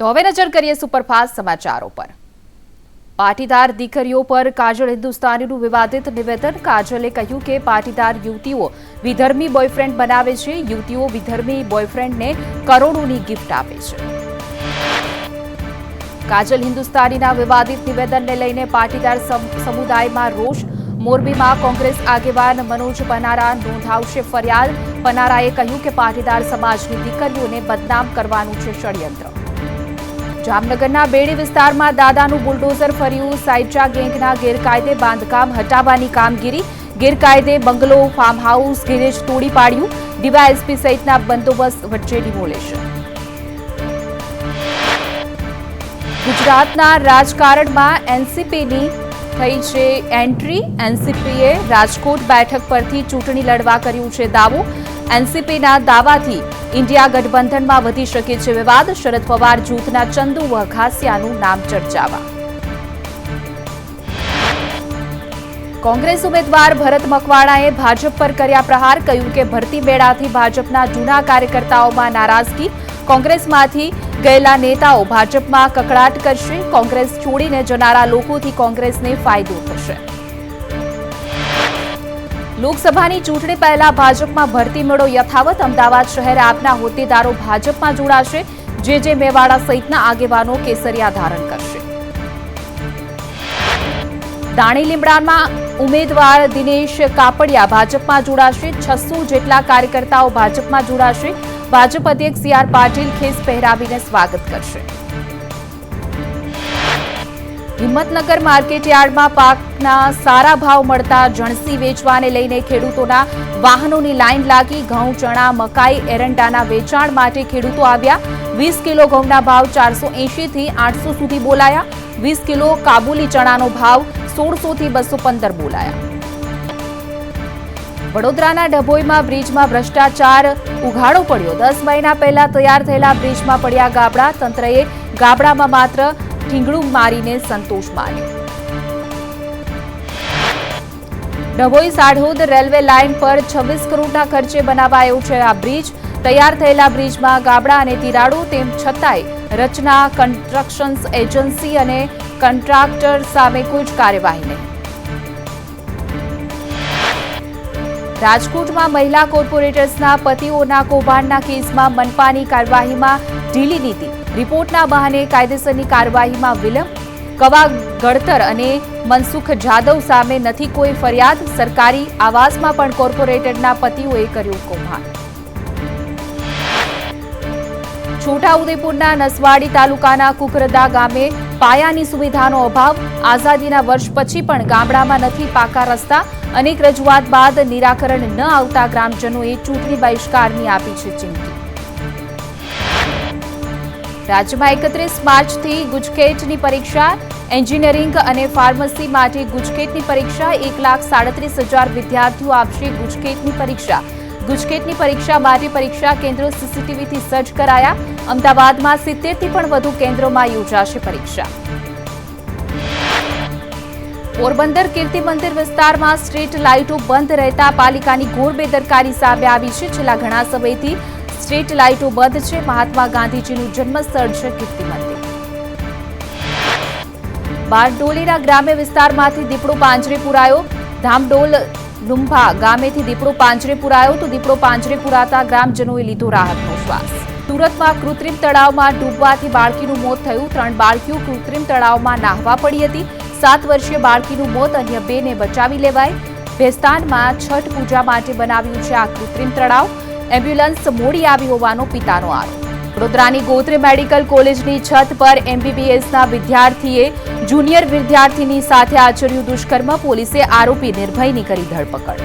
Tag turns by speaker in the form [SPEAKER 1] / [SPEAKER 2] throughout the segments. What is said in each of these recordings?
[SPEAKER 1] તો હવે નજર કરીએ સુપરફાસ્ટ સમાચારો પર। પાટીદાર દીકરીઓ પર કાજલ હિન્દુસ્તાનીનું વિવાદિત નિવેદન। કાજલે કહ્યું કે પાટીદાર યુવતીઓ વિધર્મી બોયફ્રેન્ડ બનાવે છે। યુવતીઓ વિધર્મી બોયફ્રેન્ડને કરોડોની ગિફ્ટ આપે છે। કાજલ હિન્દુસ્તાનીના વિવાદિત નિવેદનને લઈને પાટીદાર સમુદાયમાં રોષ। મોરબીમાં કોંગ્રેસ આગેવાન મનોજ પનારા નોંધાવશે ફરિયાદ। પનારાએ કહ્યું કે પાટીદાર સમાજની દીકરીઓને બદનામ કરવાનું છે ષડયંત્ર। જામનગરના બેડી વિસ્તારમાં દાદાનું બુલડોઝર ફર્યું। સાઇટ્રા ગેંગના ગેરકાયદે બાંધકામ હટાવવાની કામગીરી। ગેરકાયદે બંગલો ફાર્મ હાઉસ ગેરેજ તોડી પાડ્યું। ડીવાયએસપી સહિતના બંદોબસ્ત વચ્ચે ડિમોલેશન। ગુજરાતના રાજકારણમાં એનસીપીની થઈ છે એન્ટ્રી। એનસીપીએ રાજકોટ બેઠક પરથી ચૂંટણી લડવા કર્યું છે દાવો। એનસીપીના દાવાથી ઇન્ડિયા ગઠબંધનમાં વધી શકે છે વિવાદ। શરદ પવાર જૂથના ચંદુ વઘાસિયાનું નામ ચર્ચાવા। કોંગ્રેસ ઉમેદવાર ભરત મકવાણાએ ભાજપ પર કર્યા પ્રહાર। કહ્યું કે ભરતી મેળાથી ભાજપના જૂના કાર્યકર્તાઓમાં નારાજગી। કોંગ્રેસમાંથી ગયેલા નેતાઓ ભાજપમાં કકળાટ કરશે। કોંગ્રેસ છોડીને જનારા લોકોથી કોંગ્રેસને ફાયદો થશે। લોકસભાની ચૂંટણી પહેલા ભાજપમાં ભરતી મેળો યથાવત। અમદાવાદ શહેર આપના હોદ્દેદારો ભાજપમાં જોડાશે। જે મેવાડા સહિતના આગેવાનો કેસરિયા ધારણ કરશે। દાણી લીમડામાં ઉમેદવાર દિનેશ કાપડિયા ભાજપમાં જોડાશે। 600 જેટલા કાર્યકર્તાઓ ભાજપમાં જોડાશે। ભાજપ અધ્યક્ષ સી.આર. પાટીલ ખેસ પહેરાવીને સ્વાગત કરશે। હિંમતનગર માર્કેટયાર્ડમાં પાકના સારા ભાવ મળતા જણસી વેચવાને લઈને ખેડૂતોના વાહનોની લાઈન લાગી। ઘઉં, ચણા, મકાઈ, એરંડાના વેચાણ માટે ખેડૂતો આવ્યા। 20 કિલો ઘઉંના ભાવ 480 થી 800 સુધી બોલાયા। 20 કિલો કાબુલી ચણાનો ભાવ 1600 થી 215 બોલાયા। વડોદરાના ડભોઈમાં બ્રિજમાં ભ્રષ્ટાચાર ઉઘાડો પડ્યો। 10 મહિના પહેલા તૈયાર થયેલા બ્રિજમાં પડ્યા ગાબડા। તંત્રએ ગાબડામાં માત્ર ઠીંગણું મારીને સંતોષ માન્યો। ડભોઈ સાઢોદ રેલવે લાઇન પર 26 કરોડના ખર્ચે બનાવાયો છે આ બ્રિજ। તૈયાર થયેલા બ્રિજમાં ગાબડા અને તિરાડો। તેમ છતાંય રચના કન્સ્ટ્રક્શન્સ એજન્સી અને કોન્ટ્રાક્ટર સામે કોઈ જ કાર્યવાહી નહીં। રાજકોટમાં મહિલા કોર્પોરેટર્સના પતિઓના કૌભાંડના કેસમાં મનપાની કાર્યવાહીમાં ઢીલી નીતિ। રિપોર્ટના બહાને કાયદેસરની કાર્યવાહીમાં વિલંબ। કવા ગડતર અને મનસુખ જાદવ સામે નથી કોઈ ફરિયાદ। સરકારી આવાસમાં પણ કોર્પોરેટરના પતિઓએ કર્યું કૌભાંડ। છોટાઉદેપુરના નસવાડી તાલુકાના કુકરદા ગામે પાયાની સુવિધાનો અભાવ। આઝાદીના વર્ષ પછી પણ ગામડામાં નથી પાકા રસ્તા। અનેક રજૂઆત બાદ નિરાકરણ ન આવતા ગ્રામજનોએ ચૂંટણી બહિષ્કારની આપી છે ચીમકી। રાજ્યમાં 31 માર્ચથી ગુજકેટની પરીક્ષા। એન્જિનિયરિંગ અને ફાર્મસી માટે ગુજકેટની પરીક્ષા। 1,37,000 વિદ્યાર્થીઓ આપશે ગુજકેટની પરીક્ષા। ગુજકેટની પરીક્ષા માટે પરીક્ષા કેન્દ્રો સીસીટીવીથી સજ્જ કરાયા। અમદાવાદમાં 70 થી પણ વધુ કેન્દ્રોમાં યોજાશે પરીક્ષા। પોરબંદર કીર્તિ મંદિર વિસ્તારમાં સ્ટ્રીટ લાઇટો બંધ રહેતા પાલિકાની ઘોર બેદરકારી સામે આવી છે। છેલ્લા ઘણા સમયથી સ્ટ્રીટ લાઇટો બંધ છે। મહાત્મા ગાંધીજીનું જન્મસ્થળ છે કીર્તિ મંદિર। બારડોલીના ગ્રામ્ય વિસ્તારમાંથી દીપડો પાંજરે પુરાયો। ધામડોલ લુંભા ગામેથી દીપડો પાંજરે પુરાયો તો દીપડો પાંજરે પુરાતા ગ્રામજનોએ લીધો રાહતનો શ્વાસ। સુરતમાં કૃત્રિમ તળાવમાં ડૂબવાથી બાળકીનું મોત થયું। 3 બાળકીઓ કૃત્રિમ તળાવમાં નાહવા પડી હતી। 7 વર્ષીય બાળકીનું મોત, અન્ય 2 ને બચાવી લેવાઈ। ભેસ્તાનમાં છઠ પૂજા માટે બનાવ્યું છે આ કૃત્રિમ તળાવ। એમ્બ્યુલન્સ મોડી આવી હોવાનો પિતાનો આરોપ। વડોદરાની ગોત્રે મેડિકલ કોલેજની છત પર એમબીબીએસના વિદ્યાર્થીએ જુનિયર વિદ્યાર્થીની સાથે આચર્યું દુષ્કર્મ। પોલીસે આરોપી નિર્ભયની કરી ધરપકડ।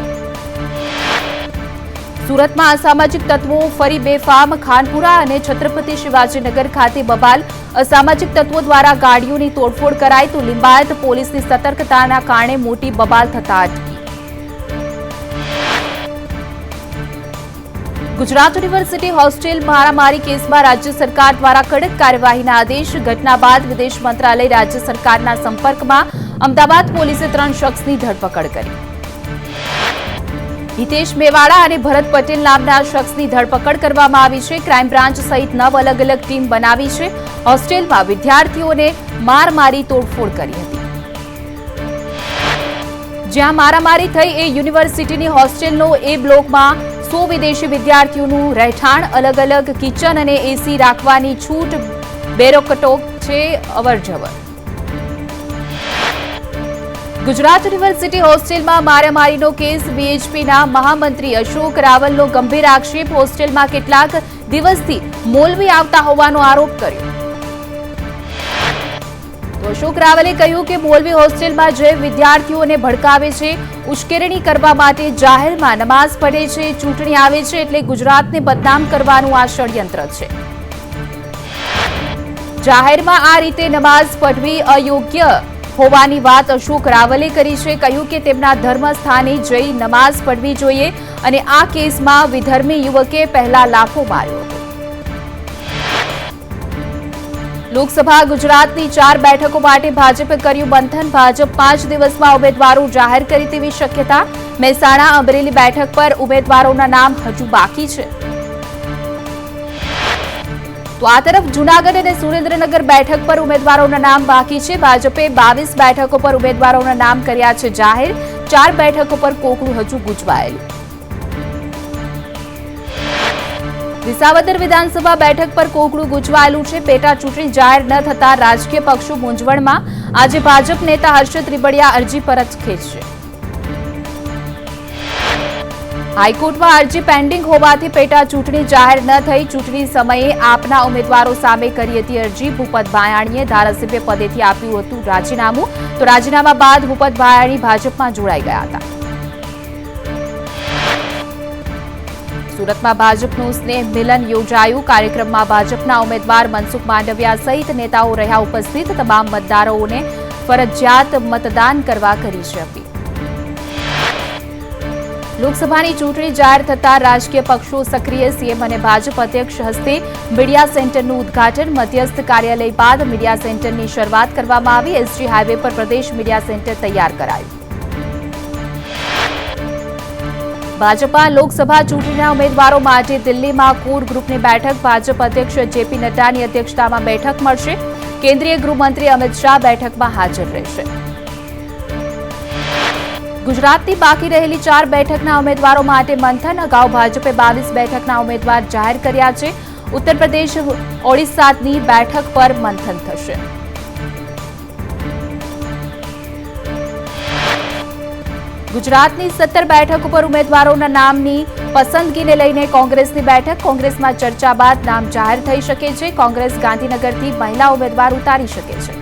[SPEAKER 1] સુરતમાં અસામાજિક તત્વો ફરી બેફામ। ખાનપુરા અને છત્રપતિ શિવાજીનગર ખાતે બબાલ। અસામાજિક તત્વો દ્વારા ગાડીઓની તોડફોડ કરાઈ તો લિંબાયત પોલીસની સતર્કતાના કારણે મોટી બબાલ થતા અટકી। ગુજરાત યુનિવર્સિટી હોસ્ટેલ મારામારી કેસમાં રાજ્ય સરકાર દ્વારા કડક કાર્યવાહીના આદેશ। ઘટના બાદ વિદેશ મંત્રાલય રાજ્ય સરકારના સંપર્કમાં। અમદાવાદ પોલીસે 3 શખ્સની ધરપકડ કરી। હિતેશ મેવાડા અને ભરત પટેલ નામના શખ્સની ધરપકડ કરવામાં આવી છે. ક્રાઇમ બ્રાન્ચ સહિત 9 અલગ અલગ ટીમ બનાવી છે. હોસ્ટેલમાં વિદ્યાર્થીઓને માર મારી તોડફોડ કરી હતી. જ્યાં મારામારી થઈ એ યુનિવર્સિટીની હોસ્ટેલનો એ બ્લોકમાં 100 વિદેશી વિદ્યાર્થીઓનું રહેઠાણ. અલગ અલગ કિચન અને એસી રાખવાની છૂટ, બેરોકટોક છે અવરજવર. ગુજરાત યુનિવર્સિટી હોસ્ટેલમાં મારામારીનો કેસ. વીએચપીના મહામંત્રી અશોક રાવલનો ગંભીર આક્ષેપ. હોસ્ટેલમાં કેટલાક દિવસથી મોલવી આવતા હોવાનો આરોપ કર્યો. અશોક રાવલે કહ્યું કે મોલવી હોસ્ટેલમાં જઈ વિદ્યાર્થીઓને ભડકાવે છે, ઉશ્કેરણી કરવા માટે જાહેરમાં નમાઝ પઢે છે. ચૂંટણી આવે છે એટલે ગુજરાતને બદનામ કરવાનું આ ષડયંત્ર છે. જાહેરમાં આ રીતે નમાઝ પઢવી અયોગ્ય હોવાની વાત અશોક રાવલે કરી છે. કહ્યું કે તેમના ધર્મ સ્થાને જઈ નમાઝ પઢવી જોઈએ અને આ કેસમાં વિધર્મી યુવકે પહેલા લાફો માર્યો હતો. લોકસભા ગુજરાતની 4 બેઠકો માટે ભાજપે કર્યું મંથન. ભાજપ 5 દિવસમાં ઉમેદવારો જાહેર કરે તેવી શક્યતા. મહેસાણા, અમરેલી બેઠક પર ઉમેદવારોના નામ હજુ બાકી છે. તો આ તરફ જૂનાગઢ અને સુરેન્દ્રનગર બેઠક પર ઉમેદવારોના નામ બાકી છે. ભાજપે 22 બેઠકો પર ઉમેદવારોના નામ કર્યા છે જાહેર. 4 બેઠકો પર કોકડું હજુ ગુંચવાયેલું. વિસાવદર વિધાનસભા બેઠક પર કોકડું ગુંચવાયેલું છે. પેટા ચૂંટણી જાહેર ન થતા રાજકીય પક્ષો મૂંઝવણમાં. આજે ભાજપ નેતા હર્ષદ રીબડિયા અરજી પરત ખેંચશે. હાઈકોર્ટમાં અરજી પેન્ડિંગ હોવાથી પેટા ચૂંટણી જાહેર ન થઈ. ચૂંટણી સમયે આપના ઉમેદવારો સામે કરી હતી અરજી. ભૂપત ભાયાણીએ ધારાસભ્ય પદેથી આપ્યું હતું રાજીનામું. તો રાજીનામા બાદ ભૂપત ભાયાણી ભાજપમાં જોડાઈ ગયા હતા. સુરતમાં ભાજપનું સ્નેહ મિલન યોજાયું. કાર્યક્રમમાં ભાજપના ઉમેદવાર મનસુખ માંડવિયા સહિત નેતાઓ રહ્યા ઉપસ્થિત. તમામ મતદારોને ફરજિયાત મતદાન કરવા કરી છે અપીલ. લોકસભાની ચૂંટણી જાહેર થતા રાજકીય પક્ષો સક્રિય. સીએમ અને ભાજપ અધ્યક્ષ હસ્તે મીડિયા સેન્ટરનું ઉદ્ઘાટન. મધ્યસ્થ કાર્યાલય બાદ મીડિયા સેન્ટરની શરૂઆત કરવામાં આવી. એસજી હાઈવે પર પ્રદેશ મીડિયા સેન્ટર તૈયાર કરાયું. ભાજપા લોકસભા ચૂંટણીના ઉમેદવારો માટે દિલ્હીમાં કોર ગ્રુપની બેઠક. ભાજપ અધ્યક્ષ જેપી નડ્ડાની અધ્યક્ષતામાં બેઠક મળશે. કેન્દ્રીય ગૃહમંત્રી અમિત શાહ બેઠકમાં હાજર રહેશે. ગુજરાતની બાકી રહેલી 4 બેઠકના ઉમેદવારો માટે મંથન. અગાઉ ભાજપે 22 બેઠકના ઉમેદવાર જાહેર કર્યા છે. ઉત્તર પ્રદેશ, ઓડિશાની બેઠક પર મંથન થશે. ગુજરાતની 17 બેઠક ઉપર ઉમેદવારોના નામની પસંદગીને લઈને કોંગ્રેસની બેઠક. કોંગ્રેસમાં ચર્ચા બાદ નામ જાહેર થઈ શકે છે. કોંગ્રેસ ગાંધીનગરથી મહિલા ઉમેદવાર ઉતારી શકે છે.